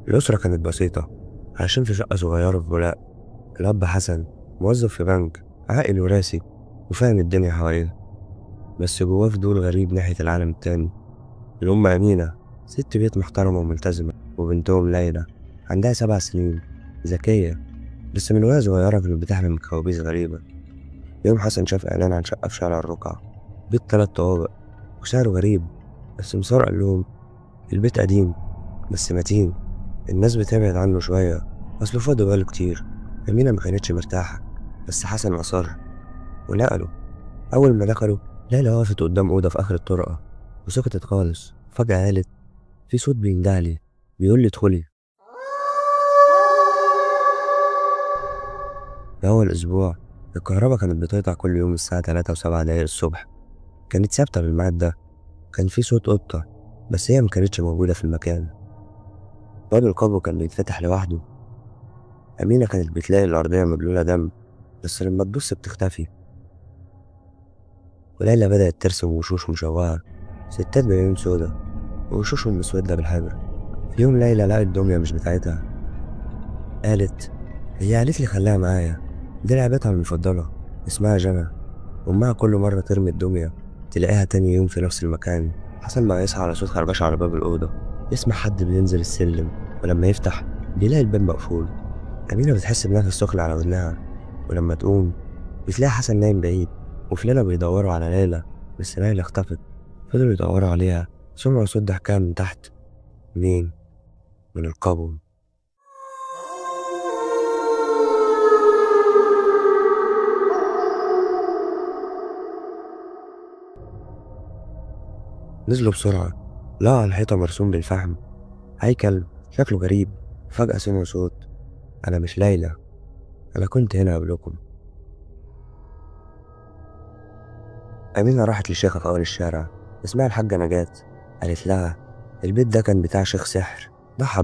الأسرة كانت بسيطة، عايشين في شقة صغيرة في بولاق. الأب حسن موظف في بنك، عاقل وراسي وفاهم الدنيا حواليه، بس جواه فضول غريب ناحية العالم التاني. الأم أمينة ست بيت محترمة وملتزمة، وبنتهم ليلى عندها 7 سنين، ذكية بس من وهي صغيرة كانت بتحلم بكوابيس غريبة. يوم حسن شاف إعلان عن شقة في شارع الرقعة، بيت 3 طوابق وسعره غريب، بس مسار قال لهم البيت قديم بس متين، الناس بتبعد عنه شوية أصله فاضي بقاله كتير. أمينة ما كانتش مرتاحة، بس حسن أصر ونقله. أول ما دخلوا ليلى وقفت قدام أوضة في آخر الطرقة وسكتت خالص. فجأة قالت في صوت بيندهلي بيقول لي ادخلي. في أول أسبوع الكهرباء كانت بتقطع كل يوم الساعة 3 و7 دقايق الصبح، كانت ثابتة بالميعاد ده. كان في صوت قطة بس هي مكانتش موجودة في المكان. باب القبو كان بيتفتح لوحده. أمينة كانت بتلاقي الأرضية مبلولة دم، بس لما تبص بتختفي. وليلى بدأت ترسم وشوش مشوهة، ستات بعيون سودا ووشوشهم مسودة بالحبر. في يوم ليلى لقت دمية مش بتاعتها، قالت هي قالت لي خليها معايا، دي لعبتها المفضلة، اسمها جنى. أمها كل مرة ترمي الدمية تلاقيها تاني يوم في نفس المكان. حسن بقى يصحى على صوت خربشة على باب الأوضة، يسمع حد بينزل السلم، ولما يفتح بيلاقي الباب مقفول. أمينة بتحس بنفس سخن على ودنها، ولما تقوم بتلاقي حسن نايم بعيد، وفي ليلة بيدوروا على ليلى بس ليلى اختفت. فضلوا يدوروا عليها، سمعوا صوت ضحكها من تحت. مين؟ من القبو. نزلوا بسرعة، لقوا على الحيطة مرسوم بالفحم هيكل شكله غريب. فجأة سمعوا صوت أنا مش ليلى، أنا كنت هنا قبلكم. أمينة راحت للشيخة في أول الشارع اسمها الحاجة نجاة، قالت لها البيت ده كان بتاع شيخ سحر ضحى